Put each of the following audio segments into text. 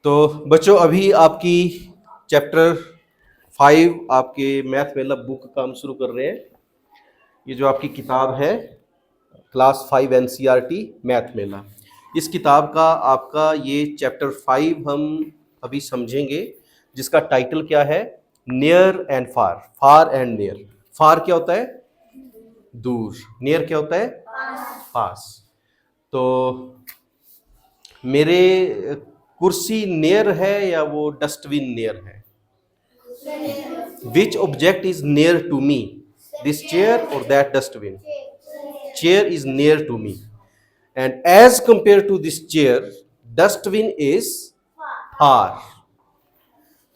तो बच्चों अभी आपकी चैप्टर 5 आपके मैथ मेला बुक का हम शुरू कर रहे हैं। ये जो आपकी किताब है क्लास 5 एनसीईआरटी मैथ मेला, इस किताब का आपका ये चैप्टर 5 हम अभी समझेंगे, जिसका टाइटल क्या है? Near and far. Far and near. Far क्या होता है? दूर। नियर क्या होता है? पास। तो मेरे कुर्सी नियर है या वो डस्टबिन नियर है? Which object is near to me? This chair or that dustbin? Chair is near to me. And as compared to this chair, dustbin is far.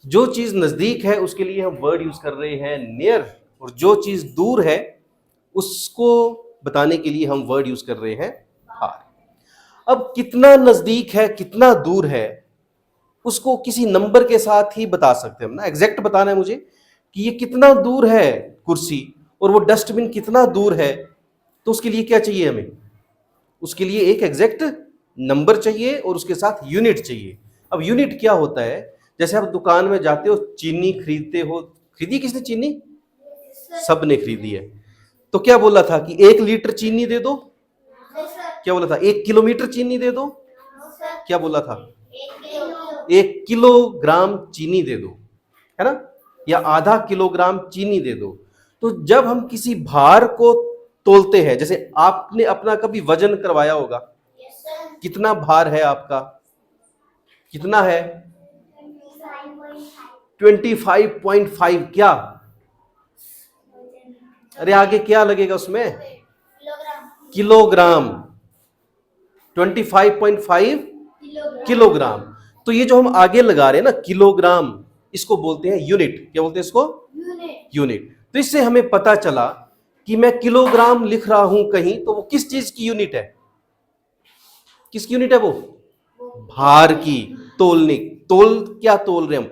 जो चीज नजदीक है उसके लिए हम वर्ड यूज कर रहे हैं नियर, और जो चीज दूर है उसको बताने के लिए हम वर्ड यूज कर रहे हैं फार। अब कितना नजदीक है कितना दूर है उसको किसी नंबर के साथ ही बता सकते हैं हम ना। एग्जैक्ट बताना है मुझे कि ये कितना दूर है कुर्सी और वो डस्टबिन कितना दूर है, तो उसके लिए क्या चाहिए हमें? उसके लिए एक एग्जैक्ट नंबर चाहिए और उसके साथ यूनिट चाहिए। अब यूनिट क्या होता है? जैसे आप दुकान में जाते हो, चीनी खरीदते हो। खरीदी किसने चीनी? सब ने खरीदी है। तो क्या बोला था कि 1 लीटर चीनी दे दो? क्या बोला था? 1 किलोमीटर चीनी दे दो? क्या बोला था? 1 किलोग्राम चीनी दे दो, है ना? या आधा किलोग्राम चीनी दे दो। तो जब हम किसी भार को तोलते हैं, जैसे आपने अपना कभी वजन करवाया होगा, कितना भार है आपका? कितना है? 25.5। क्या? अरे आगे क्या लगेगा उसमें? किलोग्राम। 25.5 किलोग्राम। तो ये जो हम आगे लगा रहे हैं ना किलोग्राम, इसको बोलते हैं यूनिट। क्या बोलते हैं इसको? यूनिट। तो इससे हमें पता चला कि मैं किलोग्राम लिख रहा हूं कहीं, तो वो किस चीज की यूनिट है? किसकी यूनिट है वो? भार की। तोलने। क्या तोल रहे हैं हम?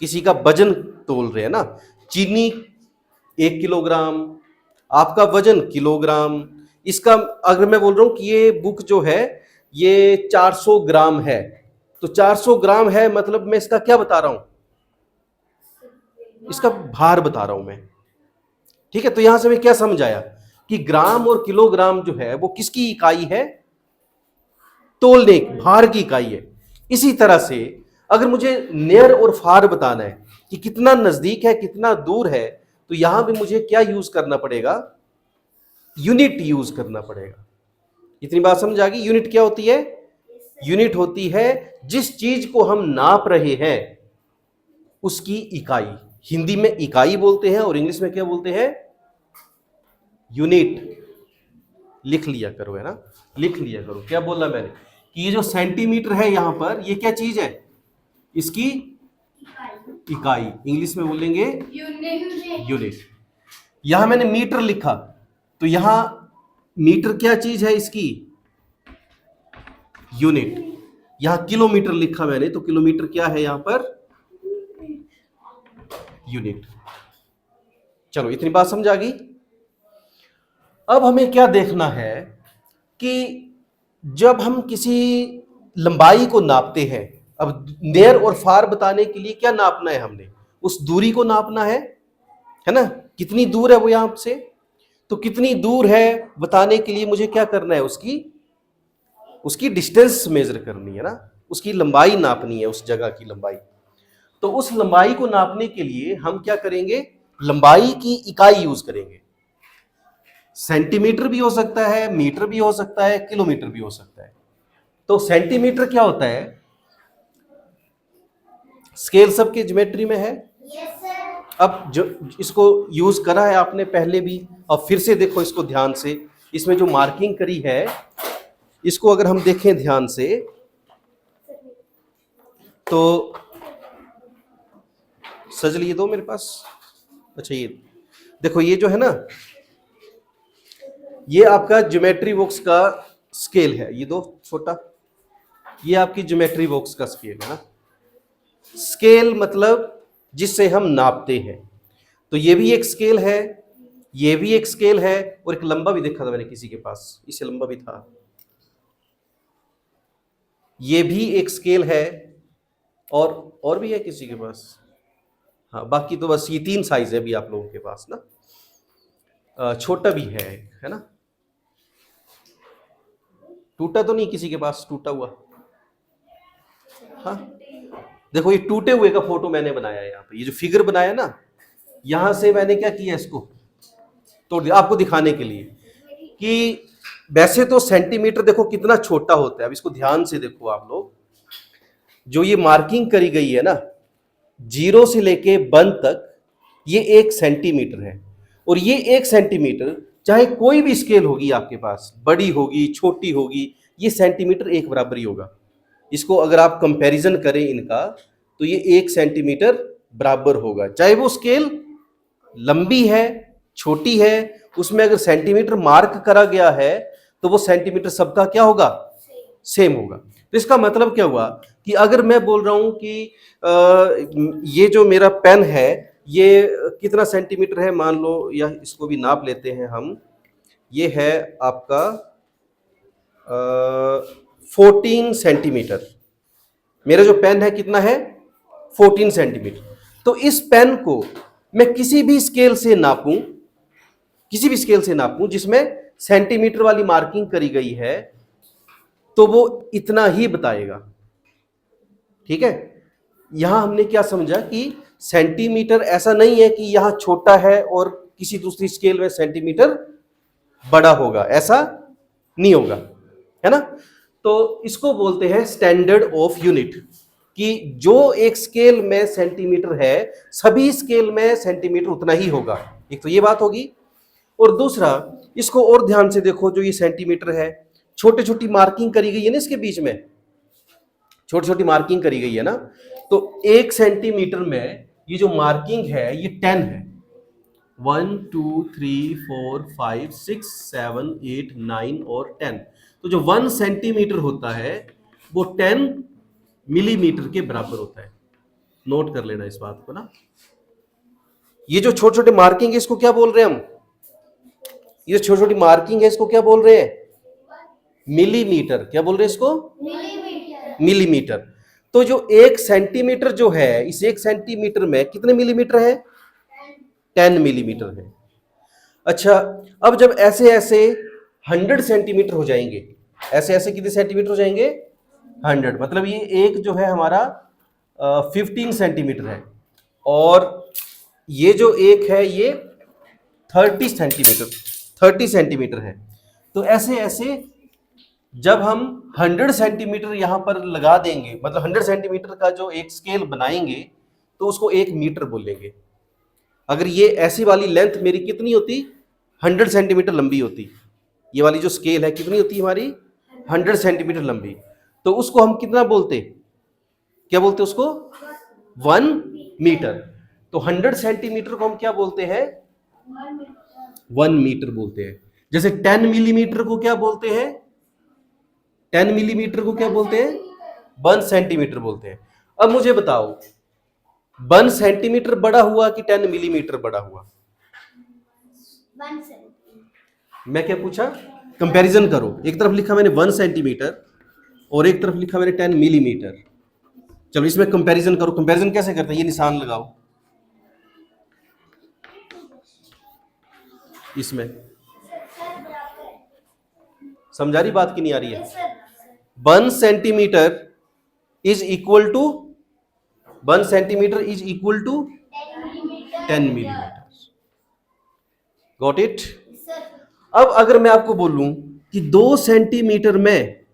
किसी का वजन तोल रहे हैं ना। चीनी 1 किलोग्राम, आपका वजन किलोग्राम। इसका अगर मैं बोल रहा हूं कि ये बुक जो है ये 400 ग्राम है, तो 400 ग्राम है मतलब मैं इसका क्या बता रहा हूं? इसका भार बता रहा हूं मैं। ठीक है, तो यहां से हमें क्या समझ आया कि ग्राम और किलोग्राम जो है वो किसकी इकाई है? तोलने, भार की इकाई है। इसी तरह से अगर मुझे नियर और फार बताना है कि कितना नजदीक है कितना दूर है, तो यहां भी मुझे क्या यूज करना पड़ेगा? यूनिट यूज करना पड़ेगा। इतनी बात समझ आ गई? यूनिट क्या होती है? यूनिट होती है जिस चीज को हम नाप रहे हैं उसकी इकाई। हिंदी में इकाई बोलते हैं और इंग्लिश में क्या बोलते हैं? यूनिट। लिख लिया करो, है ना? लिख लिया करो। क्या बोला मैंने कि ये जो सेंटीमीटर है यहां पर, ये क्या चीज है? इसकी इकाई। इंग्लिश में बोलेंगे यूनिट। यहां मैंने मीटर लिखा, तो यहां मीटर क्या चीज है? इसकी यूनिट। यहां किलोमीटर लिखा मैंने, तो किलोमीटर क्या है यहां पर? यूनिट। चलो इतनी बात समझ आ गई। अब हमें क्या देखना है कि जब हम किसी लंबाई को नापते हैं, अब नियर और फार बताने के लिए क्या नापना है? हमने उस दूरी को नापना है ना? कितनी दूर है वो यहां से? तो कितनी दूर है बताने के लिए मुझे क्या करना है? उसकी डिस्टेंस मेजर करनी है ना, उसकी लंबाई नापनी है, उस जगह की लंबाई। तो उस लंबाई को नापने के लिए हम क्या करेंगे? लंबाई की इकाई यूज करेंगे। सेंटीमीटर भी हो सकता है, मीटर भी हो सकता है, किलोमीटर भी हो सकता है। तो सेंटीमीटर क्या होता है? स्केल सबके ज्योमेट्री में है। अब जो इसको यूज करा है आपने पहले भी, अब फिर से देखो इसको ध्यान से। इसमें जो मार्किंग करी है इसको अगर हम देखें ध्यान से, तो सजल ये दो मेरे पास। अच्छा ये देखो, ये जो है ना, ये आपका ज्योमेट्री बॉक्स का स्केल है। ये दो छोटा, ये आपकी ज्योमेट्री बॉक्स का स्केल है ना। स्केल मतलब जिससे हम नापते हैं। तो ये भी एक स्केल है, ये भी एक स्केल है, और एक लंबा भी देखा था मैंने किसी के पास, इससे लंबा भी था। ये भी एक स्केल है, और भी है किसी के पास? हाँ, बाकी तो बस ये 3 साइज है अभी आप लोगों के पास ना। छोटा भी है ना? टूटा तो नहीं किसी के पास, टूटा हुआ? हाँ, देखो ये टूटे हुए का फोटो मैंने बनाया है यहाँ पे, ये जो फिगर बनाया ना, यहां से मैंने क्या किया, इसको तोड़ दिया आपको दिखाने के लिए कि वैसे तो सेंटीमीटर देखो कितना छोटा होता है। अब इसको ध्यान से देखो आप लोग, जो ये मार्किंग करी गई है ना 0 से लेके 1 तक, ये 1 सेंटीमीटर है। और ये 1 सेंटीमीटर चाहे कोई भी स्केल होगी आपके पास, बड़ी होगी छोटी होगी, ये सेंटीमीटर एक बराबर ही होगा। इसको अगर आप कंपैरिजन करें इनका, तो ये 1 सेंटीमीटर बराबर होगा, चाहे वो स्केल लंबी है छोटी है, उसमें अगर सेंटीमीटर मार्क करा गया है तो वो सेंटीमीटर सबका क्या होगा, सेम होगा। तो इसका मतलब क्या हुआ कि अगर मैं बोल रहा हूं कि ये जो मेरा पेन है ये कितना सेंटीमीटर है मान लो, या इसको भी नाप लेते हैं हम, ये है आपका 14 सेंटीमीटर। मेरा जो पेन है कितना है, 14 सेंटीमीटर। तो इस पेन को मैं किसी भी स्केल से नापूं, किसी भी स्केल से नापूं जिसमें सेंटीमीटर वाली मार्किंग करी गई है, तो वो इतना ही बताएगा। ठीक है, यहां हमने क्या समझा कि सेंटीमीटर ऐसा नहीं है कि यहां छोटा है और किसी दूसरी स्केल में सेंटीमीटर बड़ा होगा, ऐसा नहीं होगा, है ना? तो इसको बोलते हैं स्टैंडर्ड ऑफ यूनिट, कि जो एक स्केल में सेंटीमीटर है सभी स्केल में सेंटीमीटर उतना ही होगा। एक तो ये बात होगी, और दूसरा इसको और ध्यान से देखो, जो ये सेंटीमीटर है छोटी छोटी मार्किंग करी गई है ना, इसके बीच में छोटी छोटी मार्किंग करी गई है ना, तो 1 सेंटीमीटर में ये जो मार्किंग है ये 10 है। 1 2 3 4 5 6 7 8 9 और 10। तो जो 1 सेंटीमीटर होता है वो 10 मिलीमीटर के बराबर होता है। नोट कर लेना इस बात को ना। ये जो छोटे छोटे मार्किंग है इसको क्या बोल रहे हैं हम, ये छोटी छोटी मार्किंग है इसको क्या बोल रहे हैं, मिलीमीटर। क्या बोल रहे हैं इसको, मिलीमीटर। तो जो 1 सेंटीमीटर जो है, इस 1 सेंटीमीटर में कितने मिलीमीटर है, 10 मिलीमीटर है। अच्छा, अब जब ऐसे ऐसे 100 सेंटीमीटर हो जाएंगे, ऐसे ऐसे कितने सेंटीमीटर हो जाएंगे, 100, मतलब ये एक जो है हमारा 15 सेंटीमीटर है, और ये जो एक है ये 30 सेंटीमीटर है। तो ऐसे ऐसे जब हम 100 सेंटीमीटर यहां पर लगा देंगे, मतलब 100 सेंटीमीटर का जो एक स्केल बनाएंगे, तो उसको 1 मीटर बोलेंगे। अगर ये ऐसी वाली लेंथ मेरी कितनी होती, 100 सेंटीमीटर लंबी होती, ये वाली जो स्केल है कितनी होती हमारी, 100 सेंटीमीटर लंबी, तो उसको हम कितना बोलते, क्या बोलते उसको, 1 मीटर। तो 100 सेंटीमीटर को हम क्या बोलते हैं, 1 मीटर बोलते हैं। जैसे 10 मिलीमीटर को क्या बोलते हैं, 10 मिलीमीटर को क्या बोलते हैं, 1 सेंटीमीटर बोलते हैं। अब मुझे बताओ 1 सेंटीमीटर बड़ा हुआ कि 10 मिलीमीटर बड़ा हुआ, 1 सेंटीमीटर। मैं क्या पूछा, कंपैरिजन करो। एक तरफ लिखा मैंने 1 सेंटीमीटर और एक तरफ लिखा मैंने 10 मिलीमीटर। चलो इसमें कंपैरिजन करो। कंपैरिजन कैसे करते हैं, ये निशान लगाओ इसमें। समझा रही बात की नहीं आ रही है? 1 centimetre is equal to 1 centimetre is equal to 10 millimetre. Got it? अब अगर मैं आपको बोलूं कि 2 सेंटीमीटर में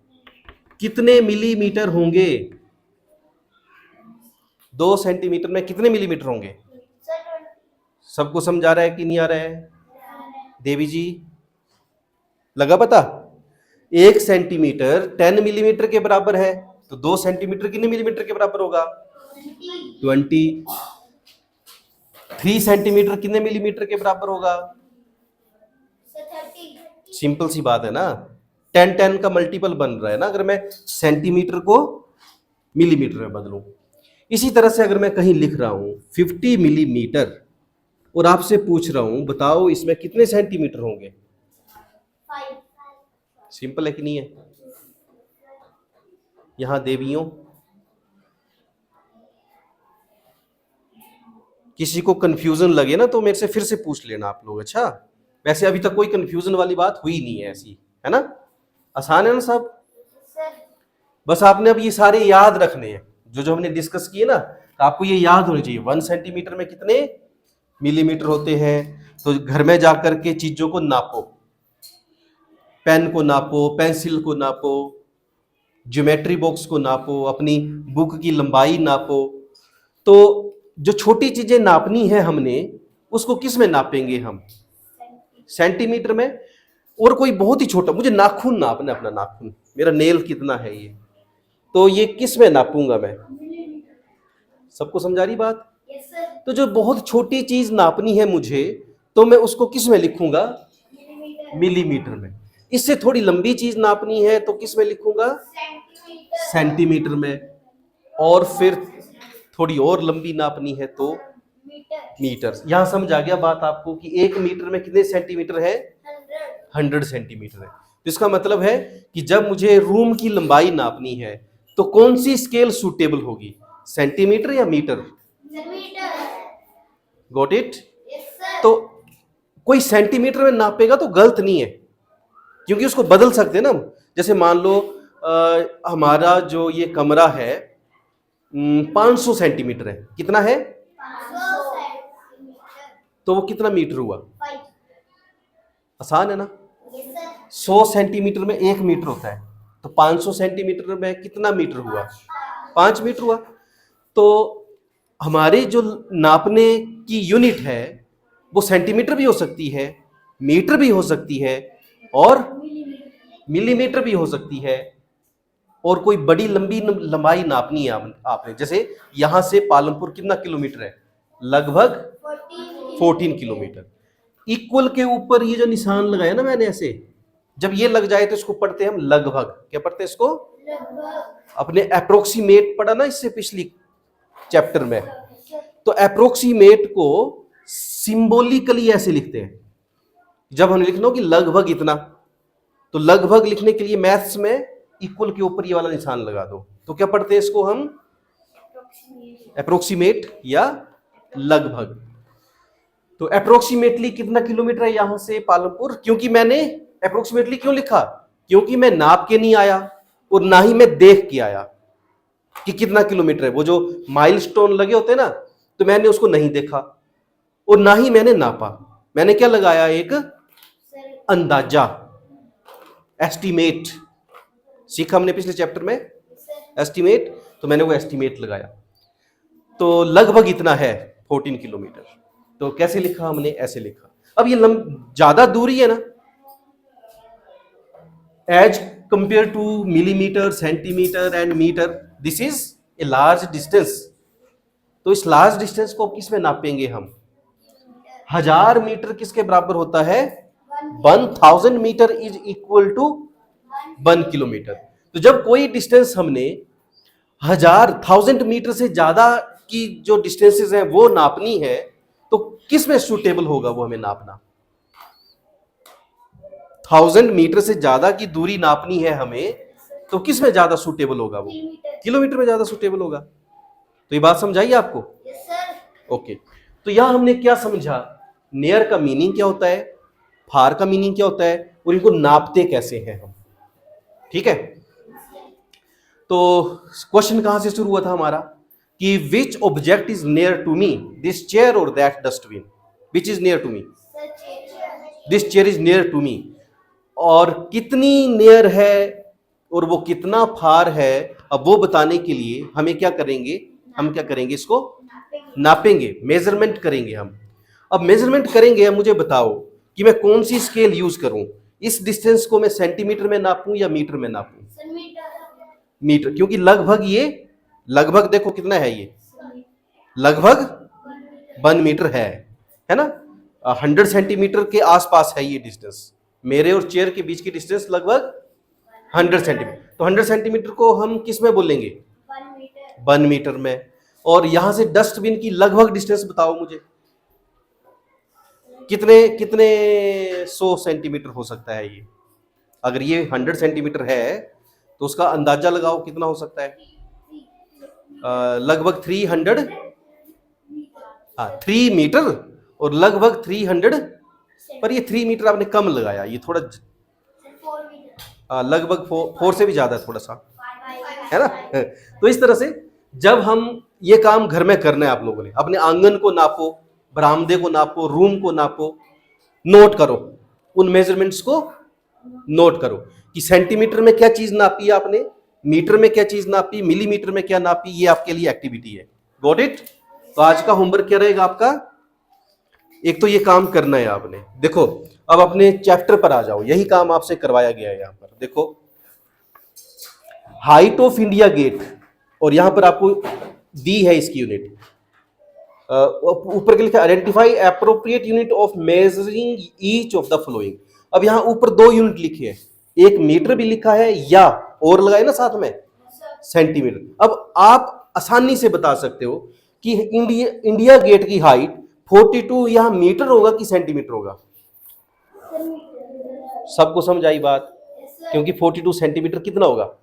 कितने मिलीमीटर होंगे, 2 सेंटीमीटर में कितने मिलीमीटर होंगे, सबको समझा रहा है कि नहीं आ रहा है? देवी जी लगा पता? 1 सेंटीमीटर 10 मिलीमीटर के बराबर है, तो 2 सेंटीमीटर कितने मिलीमीटर के बराबर होगा, 20। 3 सेंटीमीटर कितने मिलीमीटर के बराबर होगा, 30। सिंपल सी बात है ना, 10 10 का मल्टीपल बन रहा है ना, अगर मैं सेंटीमीटर को मिलीमीटर में बदलूं। इसी तरह से अगर मैं कहीं लिख रहा हूं 50 मिलीमीटर और आपसे पूछ रहा हूं बताओ इसमें कितने सेंटीमीटर होंगे, 5। सिंपल है कि नहीं है? यहां देवियों किसी को कंफ्यूजन लगे ना तो मेरे से फिर से पूछ लेना आप लोग। अच्छा, वैसे अभी तक कोई कंफ्यूजन वाली बात हुई नहीं है ऐसी, है ना? आसान है ना सब? सर बस आपने अब ये सारे याद रखने हैं जो जो हमने डिस्कस किए ना, तो आपको ये याद होने चाहिए 1 सेंटीमीटर में कितने मिलीमीटर होते हैं। तो घर में जाकर के चीजों को नापो, पेन को नापो, पेंसिल को नापो, ज्योमेट्री बॉक्स को नापो, अपनी बुक की लंबाई नापो। तो जो छोटी चीजें नापनी है हमने, उसको किस में नापेंगे हम? सेंटीमीटर में। और कोई बहुत ही छोटा, मुझे नाखून नापना है, अपना नाखून, मेरा नेल कितना है ये, तो ये किस में नापूंगा मैं? सबको समझा रही बात? Yes sir. तो जो बहुत छोटी चीज नापनी है मुझे, तो मैं उसको किस में लिखूंगा? मिलीमीटर। मिलीमीटर में। इससे थोड़ी लंबी चीज नापनी है तो किस में लिखूंगा? सेंटीमीटर। सेंटीमीटर में। और फिर थोड़ी और लंबी नापनी है तो मीटर। मीटर। यहां समझ आ गया बात आपको कि 1 मीटर में कितने सेंटीमीटर है? 100 सेंटीमीटर है। तो इसका मतलब है कि जब मुझे रूम की लंबाई नापनी है तो कौन सी स्केल सूटेबल होगी? सेंटीमीटर या metre? Metre. Got it? Yes sir. तो कोई सेंटीमीटर में नापेगा तो गलत नहीं है, क्योंकि उसको बदल सकते हैं ना हम। जैसे मान लो हमारा जो ये कमरा है 500 सेंटीमीटर है। कितना है? 500 सेंटीमीटर। तो वो कितना मीटर हुआ? 5। आसान है ना? Yes sir. 100 सेंटीमीटर में 1 मीटर होता है, तो 500 सेंटीमीटर में कितना मीटर हुआ? 5 मीटर हुआ। तो हमारे जो नापने की यूनिट है वो सेंटीमीटर भी हो सकती है, मीटर भी हो सकती है, और मिलीमीटर भी हो सकती है। और कोई बड़ी लंबी लंबाई नापनी है आपने, जैसे यहां से पालमपुर कितना किलोमीटर है? लगभग 14 किलोमीटर। इक्वल के ऊपर ये जो निशान लगाया ना मैंने ऐसे, जब ये लग जाए तो इसको पढ़ते हैं हम लगभग। क्या पढ़ते हैं इसको? लगभग। अपने अप्रोक्सीमेट पढ़ा ना इससे पिछली चैप्टर में। तो अप्रोक्सीमेट को सिंबॉलिकली ऐसे लिखते हैं। जब हमें लिखना हो कि लगभग इतना, तो लगभग लिखने के लिए मैथ्स में इक्वल के ऊपर ये वाला निशान लगा दो। तो क्या पढ़ते हैं इसको हम? अप्रोक्सीमेट या लगभग। तो अप्रोक्सीमेटली कितना किलोमीटर है यहां से पालमपुर? क्योंकि मैंने अप्रोक्सीमेटली क्यों लिखा? क्योंकि मैं नाप के नहीं आया और ना ही मैं देख के आया कि कितना किलोमीटर है। वो जो माइलस्टोन लगे होते हैं ना, तो मैंने उसको नहीं देखा और ना ही मैंने नापा। मैंने क्या लगाया? एक अंदाजा, एस्टीमेट। सीखा हमने पिछले चैप्टर में एस्टीमेट, तो मैंने वो एस्टीमेट लगाया। तो लगभग इतना है 14 किलोमीटर। तो कैसे लिखा हमने? ऐसे लिखा। अब ये ज्यादा दूरी है ना, as compare to millimetre, centimetre and metre, this is a large distance. तो इस लार्ज डिस्टेंस को किस में नापेंगे हम? 1000 मीटर किसके बराबर होता है? 1000 metre is equal to 1 kilometre. तो जब कोई डिस्टेंस हमने 1000 मीटर से ज्यादा की जो डिस्टेंसेस हैं वो नापनी है, तो किस में सूटेबल होगा वो हमें नापना? 1000 मीटर से ज्यादा की दूरी नापनी है हमें, तो किस में ज्यादा सूटेबल होगा वो? किलोमीटर में ज्यादा सूटेबल होगा। तो ये बात समझाइए आपको? Yes sir. ओके। तो यहां हमने क्या समझा? नियर का मीनिंग क्या होता है, फार का मीनिंग क्या होता है, और इनको नापते कैसे हैं हम। ठीक है। तो क्वेश्चन कहां से शुरू हुआ था हमारा कि which object is near to me, this chair और that dustbin? Which is near to me? This chair is near to me. और कितनी नियर है और वो कितना फार है, अब वो बताने के लिए हमें क्या करेंगे? हम क्या करेंगे? इसको नापेंगे, मेजरमेंट करेंगे हम। अब मेजरमेंट करेंगे, अब मुझे बताओ कि मैं कौन सी स्केल यूज करूं? इस डिस्टेंस को मैं सेंटीमीटर में नापूं या मीटर में नापूं? मीटर, क्योंकि लगभग ये लगभग देखो कितना है, ये लगभग 1 मीटर है ना? 100 सेंटीमीटर के आसपास है ये डिस्टेंस। मेरे और चेयर के बीच की डिस्टेंस लगभग 100 सेंटीमीटर। तो 100 सेंटीमीटर को हम किस में बोलेंगे? 1 मीटर में। और यहां से डस्टबिन की लगभग डिस्टेंस बताओ मुझे, कितने कितने 100 सेंटीमीटर हो सकता है ये? अगर ये 100 सेंटीमीटर है तो उसका अंदाजा लगाओ कितना हो सकता है? लगभग 300 हाँ 3 मीटर और लगभग 300, पर ये 3 मीटर आपने कम लगाया, ये थोड़ा 4 मीटर, लगभग 4 से भी ज्यादा है थोड़ा सा, है ना। तो इस तरह से जब हम ये काम घर में करना है, आप लोगों ने अपने आंगन को नापो, बरामदे को नापो, रूम को नापो, नोट करो, उन मेजरमेंट्स को नोट करो कि सेंटीमीटर में क्या चीज नापी है आपने, मीटर में क्या चीज नापी, मिलीमीटर में क्या नापी, ये आपके लिए एक्टिविटी है। Got it. तो आज का होमवर्क क्या रहेगा आपका, एक तो ये काम करना है आपने। देखो अब अपने चैप्टर पर आ जाओ, यही काम आपसे करवाया गया है। यहां पर देखो हाइट ऑफ इंडिया गेट, और यहां पर आपको दी है इसकी यूनिट, ऊपर के लिखा identify appropriate unit of measuring each of the flowing. अब यहां ऊपर 2 यूनिट लिखी है, एक मीटर भी लिखा है, या और लगाए ना साथ में सेंटीमीटर। अब आप आसानी से बता सकते हो कि इंडिया गेट की हाइट 42 यहां मीटर होगा कि सेंटीमीटर होगा। सबको समझ आई बात, क्योंकि 42 सेंटीमीटर कितना होगा,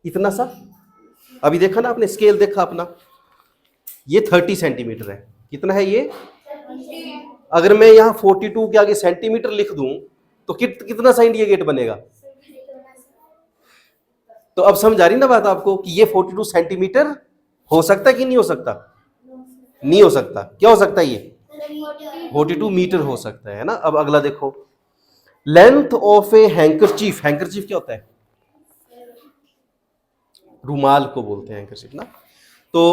इतना सा। अभी देखा ना आपने, स्केल देखा अपना, ये 30 सेंटीमीटर है। कितना है ये, अगर मैं यहां 42 के आगे सेंटीमीटर लिख दूं तो कितना सा इंडिया गेट बनेगा। तो अब समझ आ रही ना बात आपको कि ये 42 सेंटीमीटर हो सकता है कि नहीं हो सकता, नहीं हो सकता। क्या हो सकता है, ये 42 मीटर हो सकता है ना। अब अगला देखो, length of A handkerchief. Handkerchief क्या होता है, रुमाल को बोलते हैं हैंकरचीफ ना। तो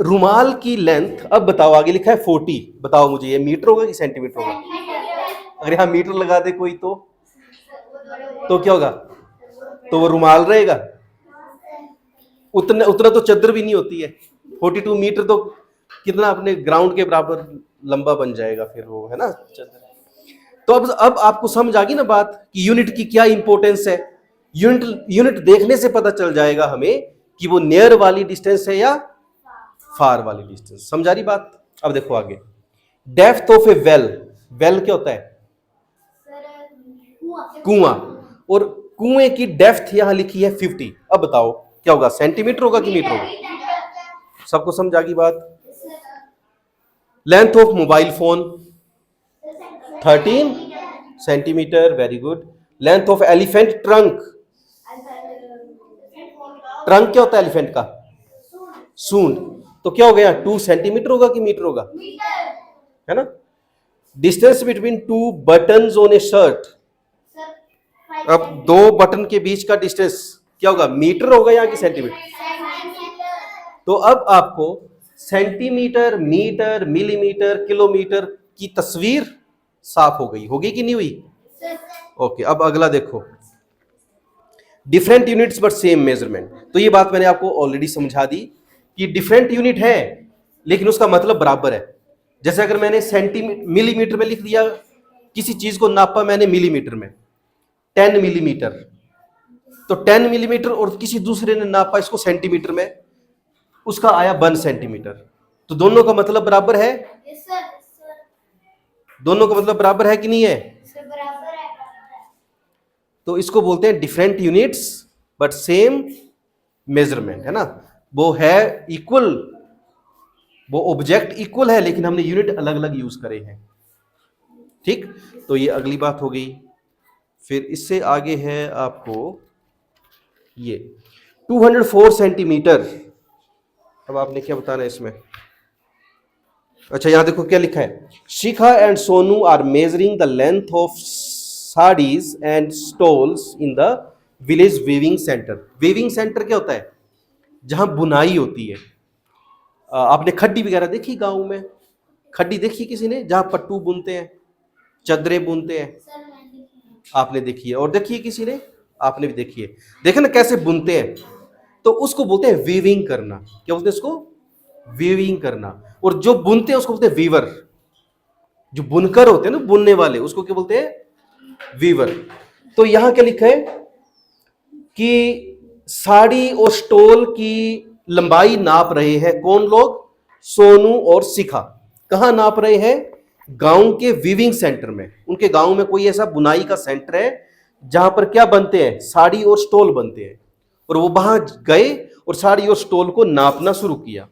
रुमाल की लेंथ, अब बताओ आगे लिखा है 40, बताओ मुझे ये मीटर होगा कि सेंटीमीटर होगा। अगर यहां मीटर लगा दे कोई तो क्या होगा, तो वो रुमाल रहेगा। उतना उतना तो चद्दर भी नहीं होती है। 42 मीटर तो कितना अपने ग्राउंड के बराबर लंबा बन जाएगा फिर वो, है ना चद्दर। तो अब आपको समझ आ गई ना बात कि यूनिट की क्या इंपॉर्टेंस है। यूनिट देखने से पता चल जाएगा हमें कि वो नियर वाली डिस्टेंस है या फार वाली डिस्टेंस। समझा रही बात। अब देखो आगे, depth of A well. Well क्या होता है, कुआं, और कुएं की डेप्थ यहां लिखी है 50। अब बताओ क्या होगा, सेंटीमीटर होगा कि मीटर होगा। सबको समझ आ गई बात। Length of mobile phone 13 centimetre, very good. Length of elephant trunk, trunk क्या होता है एलिफेंट का, सूंड, तो क्या हो गया 2 सेंटीमीटर होगा कि मीटर होगा, है ना। Distance between 2 buttons on A shirt, अब 2 बटन के बीच का डिस्टेंस क्या होगा, मीटर होगा या कि सेंटीमीटर। तो अब आपको सेंटीमीटर, मीटर, मिलीमीटर, किलोमीटर की तस्वीर साफ हो गई, होगी कि नहीं हुई। ओके, अब अगला देखो, different units but same measurement. तो ये बात मैंने आपको ऑलरेडी समझा दी कि डिफरेंट यूनिट है लेकिन उसका मतलब बराबर है। जैसे अगर मैंने सेंटीमीटर मिलीमीटर में लिख दिया, किसी चीज को नापा मैंने मिलीमीटर में, 10 मिलीमीटर, तो 10 मिलीमीटर, और किसी दूसरे ने नापा इसको सेंटीमीटर में, उसका आया 1 सेंटीमीटर। तो दोनों का मतलब बराबर है, दोनों का मतलब बराबर है कि नहीं है। तो इसको बोलते हैं different units but same measurement, है ना। वो है इक्वल, वो ऑब्जेक्ट इक्वल है लेकिन हमने यूनिट अलग अलग यूज करे हैं। ठीक, तो ये अगली बात हो गई। फिर इससे आगे है आपको ये 204 सेंटीमीटर। अब आपने क्या बताना है इसमें। अच्छा यहां देखो क्या लिखा है, Shikha and Sonu are measuring the length of saris and stoles in the village weaving centre. Weaving centre क्या होता है, जहां बुनाई होती है। आपने खड्डी वगैरह देखी गांव में, खड्डी देखी किसी ने, जहां पट्टू बुनते हैं, चदरे बुनते हैं, आपने देखी है। और देखी है किसी ने, आपने भी देखी है। देखे ना कैसे बुनते हैं, तो उसको बोलते हैं वीविंग करना। क्या बोलते हैं उसको, वीविंग करना। और जो बुनते हैं उसको बोलते हैं वीवर। जो बुनकर होते हैं ना, बुनने वाले, उसको क्या बोलते हैं, वीवर। तो यहां क्या लिखा है कि साड़ी और स्टोल की लंबाई नाप रहे हैं कौन लोग, सोनू और शिखा। कहां नाप रहे हैं, गांव के वीविंग सेंटर में। उनके गांव में कोई ऐसा बुनाई का सेंटर है जहां पर क्या बनते हैं, साड़ी और स्टोल बनते हैं। और वो वहां गए और साड़ी और स्टोल को नापना शुरू किया।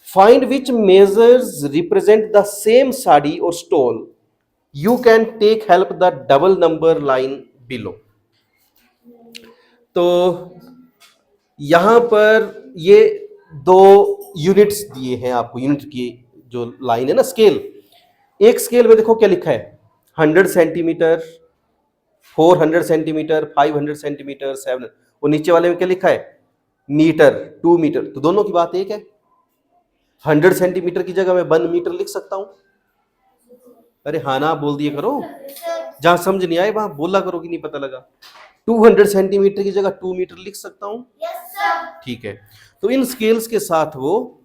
Find which measures represent the same sari और stole, you can take help the double number line below. तो यहां पर ये दो यूनिट्स दिए हैं आपको, यूनिट की जो लाइन है ना, स्केल। एक स्केल में देखो क्या लिखा है, 100 सेंटीमीटर, 400 सेंटीमीटर, 500 सेंटीमीटर, 700। और नीचे वाले में क्या लिखा है, मीटर, 2 मीटर। तो दोनों की बात एक है। 100 सेंटीमीटर की जगह मैं 1 मीटर लिख सकता हूं। अरे हाँ ना बोल दिए करो, जहां समझ नहीं आए वहां बोला करो कि नहीं पता लगा। 200 सेंटीमीटर की जगह 2 मीटर लिख सकता हूं। ठीक है, तो इन स्केल्स के साथ वो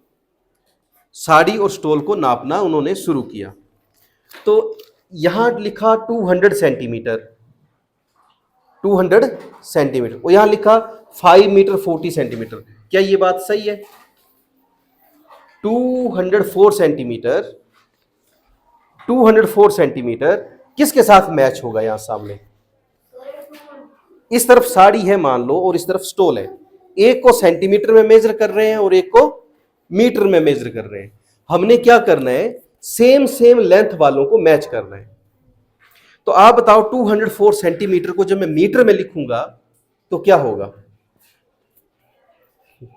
साड़ी और स्टॉल को नापना उन्होंने शुरू किया। तो यहां लिखा 200 सेंटीमीटर, 200 सेंटीमीटर, और यहां लिखा 5 मीटर 40 सेंटीमीटर। क्या ये बात सही है? 204 सेंटीमीटर, 204 सेंटीमीटर किसके साथ मैच होगा? यहां सामने इस तरफ साड़ी है मान लो, और इस तरफ स्टॉल है। एक को सेंटीमीटर में मेजर कर रहे हैं और एक को मीटर में मेजर कर रहे हैं। हमने क्या करना है, सेम सेम लेंथ वालों को मैच करना है। तो आप बताओ 204 सेंटीमीटर को जब मैं मीटर में लिखूंगा तो क्या होगा?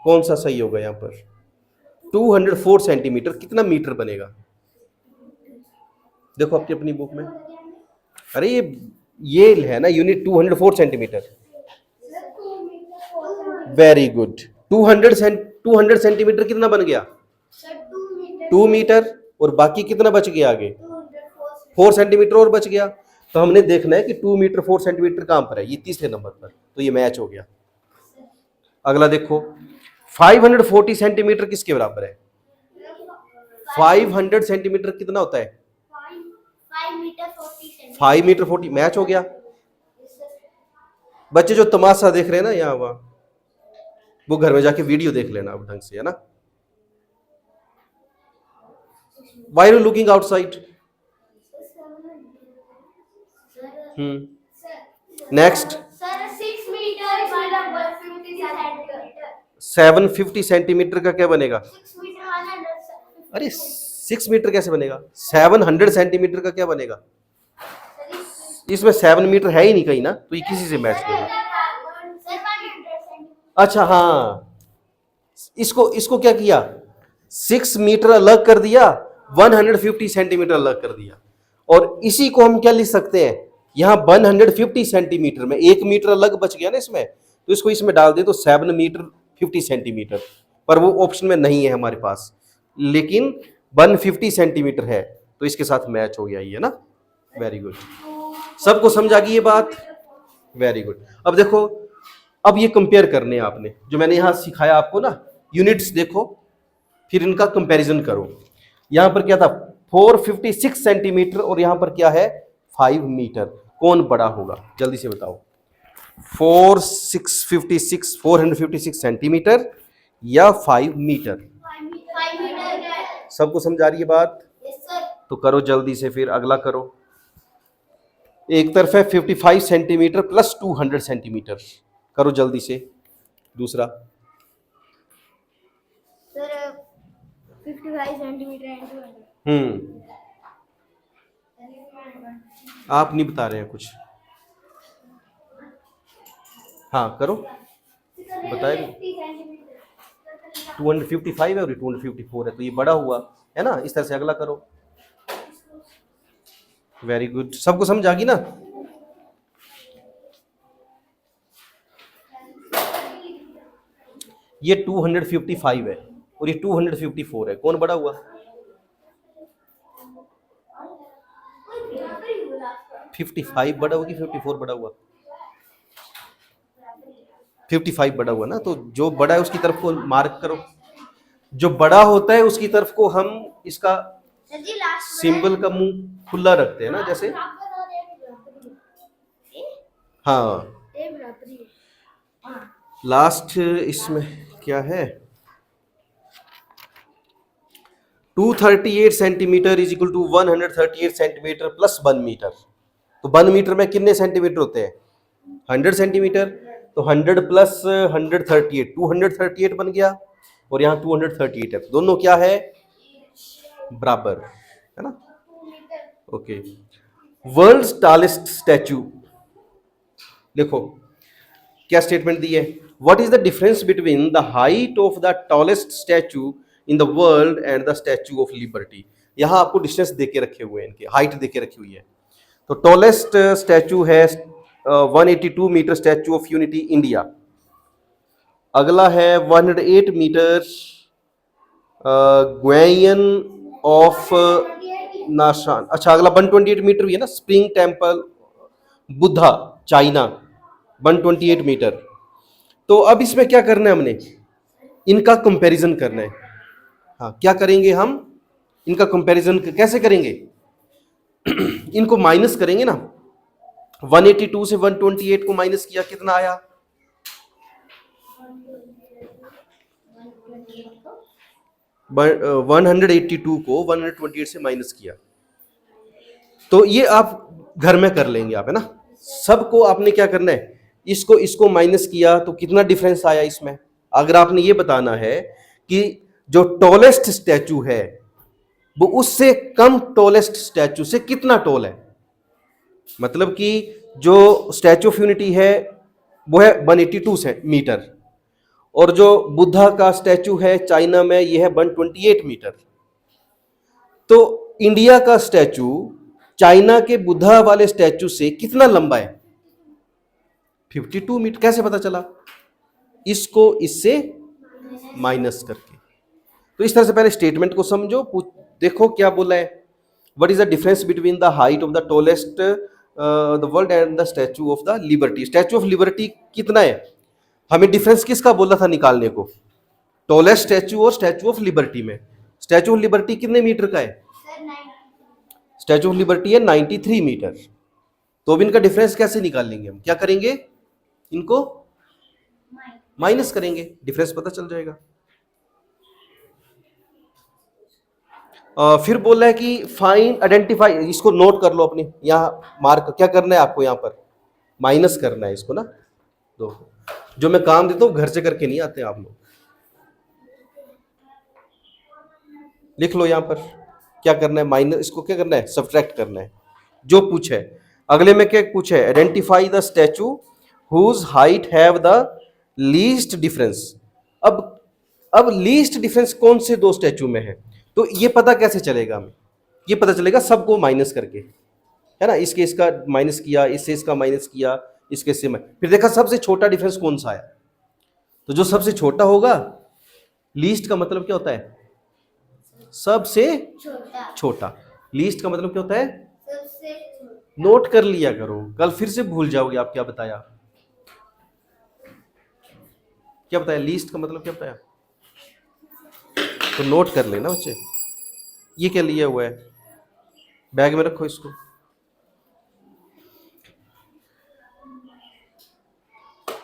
कौन सा सही होगा यहां पर? 204 सेंटीमीटर कितना मीटर बनेगा? देखो अपनी अपनी बुक में। अरे ये है ना unit, 204 centimetre. Very good. 200 centimetre कितना बन गया? 2 मीटर। और बाकी कितना बच गया आगे? 4 सेंटीमीटर और बच गया। तो हमने देखना है कि 2 मीटर 4 सेंटीमीटर कहां पर है। ये तीसरे नंबर पर, तो ये मैच हो गया। अगला देखो, 540 सेंटीमीटर किसके बराबर है? 500 सेंटीमीटर कितना होता है? 5 मीटर 40, मैच हो गया। बच्चे जो तमाशा देख रहे हैं ना यहाँ वहां, वो घर में जाके वीडियो देख लेना अब ढंग से, है ना। Why are you looking outside? Next, 750 centimetre का क्या बनेगा? अरे 6 मीटर कैसे बनेगा? 700 सेंटीमीटर का क्या बनेगा? इसमें 7 मीटर है ही नहीं कहीं ना, तो ये किसी से मैच नहीं होगा। अच्छा हाँ, इसको क्या किया, 6 मीटर अलग कर दिया, 150 सेंटीमीटर अलग कर दिया। और इसी को हम क्या लिख सकते हैं, यहां 150 सेंटीमीटर में 1 मीटर अलग बच गया ना इसमें, तो इसको इसमें डाल दे तो 7 मीटर 50 सेंटीमीटर। पर वो ऑप्शन में नहीं है हमारे पास, लेकिन 150 सेंटीमीटर है, तो इसके साथ मैच हो गया ये ना। वेरी गुड, सबको समझा गई ये बात? Very good. अब देखो, अब ये कंपेयर करने हैं आपने, जो मैंने यहां सिखाया आपको ना, यूनिट्स देखो, फिर इनका कंपैरिजन करो। यहां पर क्या था, 456 सेंटीमीटर, और यहां पर क्या है, 5 मीटर। कौन बड़ा होगा जल्दी से बताओ? 456 सेंटीमीटर या 5 मीटर? सबको समझा रही है बात? तो करो जल्दी से, फिर अगला करो। एक तरफ है 55 सेंटीमीटर प्लस 200 सेंटीमीटर, करो जल्दी से। दूसरा सर 55 सेंटीमीटर एंड 200। आप नहीं बता रहे हैं कुछ। हाँ करो, बताए। 255 है और 254 है, तो ये बड़ा हुआ है ना। इस तरह से अगला करो। वेरी गुड, सबको समझ आ गई ना? ये 255 है और ये 254 है, कौन बड़ा हुआ? 55 बड़ा हुआ कि 54 बड़ा हुआ? 55 बड़ा हुआ ना, तो जो बड़ा है उसकी तरफ को मार्क करो। जो बड़ा होता है उसकी तरफ को हम इसका सिंबल का मुंह खुला रखते हैं ना, जैसे। हाँ, लास्ट इसमें क्या है, 238 centimetre is equal to 138 centimetre plus 1 metre. तो 1 मीटर में कितने सेंटीमीटर होते हैं? 100 सेंटीमीटर। तो 100 प्लस 138, 238 बन गया। और यहाँ 238 है, तो दोनों क्या है, बराबर है ना। ओके, वर्ल्ड्स टॉलेस्ट स्टैचू, देखो क्या स्टेटमेंट दी है, what is the difference between the height of the tallest statue in the world and the statue of liberty. यहाँ आपको डिस्टेंस देके रखे हुए हैं, इनके हाइट देके रखी हुई है। तो टॉलेस्ट स्टैचू है 182 metre, statue of unity India. अगला है 108 मीटर ग्वेयन ऑफ नाशान। अच्छा, अगला 128 मीटर हुई है ना, spring temple Buddha China, 128 metre. तो अब इसमें क्या करना है, हमने इनका कंपैरिजन करना है। हाँ, क्या करेंगे हम, इनका कंपैरिजन कैसे करेंगे, इनको माइनस करेंगे ना। 182 से 128 को माइनस किया, कितना आया, 182 को 128 से माइनस किया। तो ये आप घर में कर लेंगे आप, है ना। सबको आपने क्या करना है, इसको माइनस किया तो कितना डिफरेंस आया इसमें। अगर आपने ये बताना है कि जो टॉलेस्ट स्टैचू है वो उससे कम टॉलेस्ट स्टैचू से कितना टॉल है, मतलब कि जो स्टैचू ऑफ यूनिटी है वो है 182 मीटर, और जो बुद्धा का स्टैचू है चाइना में ये है 128 मीटर। तो इंडिया का स्टैचू चाइना के बुद्धा वाले स्टैचू से कितना लंबा है, 52 मीटर। कैसे पता चला, इसको इससे माइनस करके। तो इस तरह से पहले स्टेटमेंट को समझो, देखो क्या बोला है, what is the difference between the height of the tallest the world and the statue of the liberty. Statue of liberty कितना है, हमें डिफरेंस किसका बोला था निकालने को, टॉलेस्ट स्टैचू और स्टैचू ऑफ लिबर्टी में। स्टैचू ऑफ लिबर्टी कितने मीटर का है, स्टैचू ऑफ लिबर्टी है 93 मीटर। तो अब इनका डिफरेंस कैसे निकालेंगे, हम क्या करेंगे, इनको माइनस करेंगे, डिफरेंस पता चल जाएगा। फिर बोल रहा है कि फाइंड आइडेंटिफाई, इसको नोट कर लो अपने यहाँ, मार्क क्या करना है आपको, यहाँ पर माइनस करना है इसको ना। दो जो मैं काम देता हूँ घर से करके नहीं आते आप लोग, लिख लो यहाँ पर क्या करना है, माइनस, इसको क्या करना है, सब्ट्रैक्ट करना है। जो पूछे अगले में क्या पूछे, identify the statue whose height have the least difference. अब लीस्ट डिफरेंस कौन से दो स्टैचू में है, तो ये पता कैसे चलेगा हमें, ये पता चलेगा सबको माइनस करके, है ना। इसके इसका माइनस किया, इससे इसका माइनस किया, इसके से फिर देखा सबसे छोटा डिफरेंस कौन सा आया। तो जो सबसे छोटा होगा, लीस्ट का मतलब क्या होता है, सबसे छोटा। लीस्ट का मतलब क्या होता है, नोट कर लिया करो, कल फिर से भूल जाओगे आप क्या बताया, क्या बताया, लीस्ट का मतलब क्या बताया, तो नोट कर लेना बच्चे। ये क्या लिया हुआ है, बैग में रखो इसको।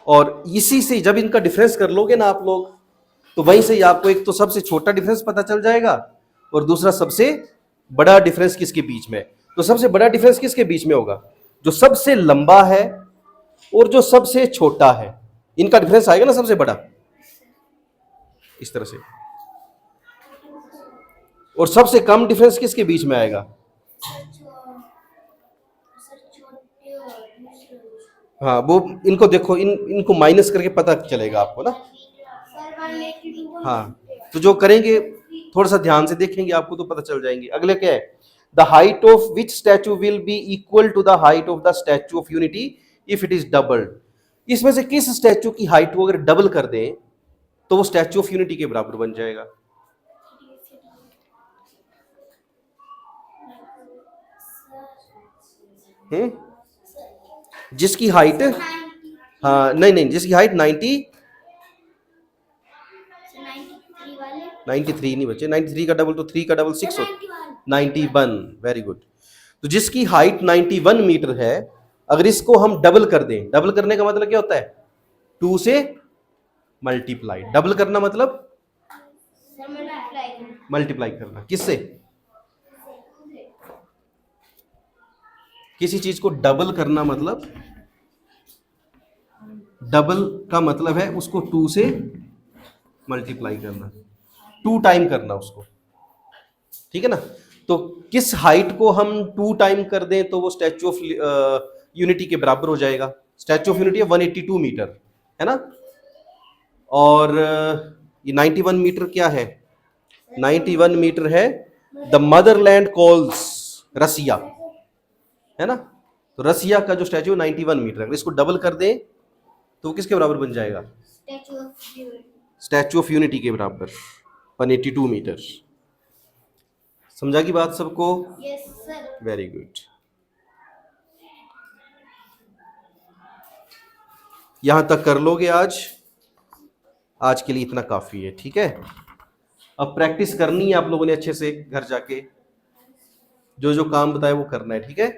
और इसी से जब इनका डिफरेंस कर लोगे ना आप लोग, तो वहीं से ही आपको एक तो सबसे छोटा डिफरेंस पता चल जाएगा, और दूसरा सबसे बड़ा डिफरेंस किसके बीच में। तो सबसे बड़ा डिफरेंस किसके बीच में होगा, जो सबसे लंबा है और जो सबसे छोटा है, इनका डिफरेंस आएगा ना सबसे बड़ा, इस तरह से। और सबसे कम डिफरेंस किसके बीच में आएगा, हाँ वो इनको देखो, इनको माइनस करके पता चलेगा आपको ना। हाँ, तो जो करेंगे थोड़ा सा ध्यान से देखेंगे आपको तो पता चल जाएंगे। अगले क्या है, the height of which statue will be equal to the height of the statue of unity if it is doubled. इसमें से किस स्टैचू की हाइट को अगर डबल कर दें तो वो स्टैचू ऑफ यूनिटी के बराबर बन जाएगा। जिसकी हाइट, हाँ नहीं, जिसकी हाइट 93 नहीं बच्चे, 93 का डबल तो 3 का डबल 6 91, वेरी गुड। तो जिसकी हाइट 91 मीटर है, अगर इसको हम डबल कर दें, डबल करने का मतलब क्या होता है, 2 से मल्टीप्लाई। डबल करना मतलब मल्टीप्लाई करना, किससे, किसी चीज को डबल करना मतलब, डबल का मतलब है उसको 2 से मल्टीप्लाई करना, 2 टाइम करना उसको, ठीक है ना। तो किस हाइट को हम 2 टाइम कर दें तो वो स्टैचू ऑफ यूनिटी के बराबर हो जाएगा। स्टैचू ऑफ यूनिटी है 182 मीटर, है ना। और ये 91 मीटर क्या है, 91 मीटर है द मदरलैंड कॉल्स रसिया, है ना। तो रसिया का जो स्टैचू 91 मीटर, अगर इसको डबल कर दें तो वो किसके बराबर बन जाएगा, statue of unity. Statue of unity के बराबर 182 मीटर। समझा की बात सबको? Yes sir. Very good. यहां तक कर लोगे आज? आज के लिए इतना काफी है, ठीक है। अब प्रैक्टिस करनी है आप लोगों ने अच्छे से, घर जाके जो जो काम बताया वो करना है, ठीक है।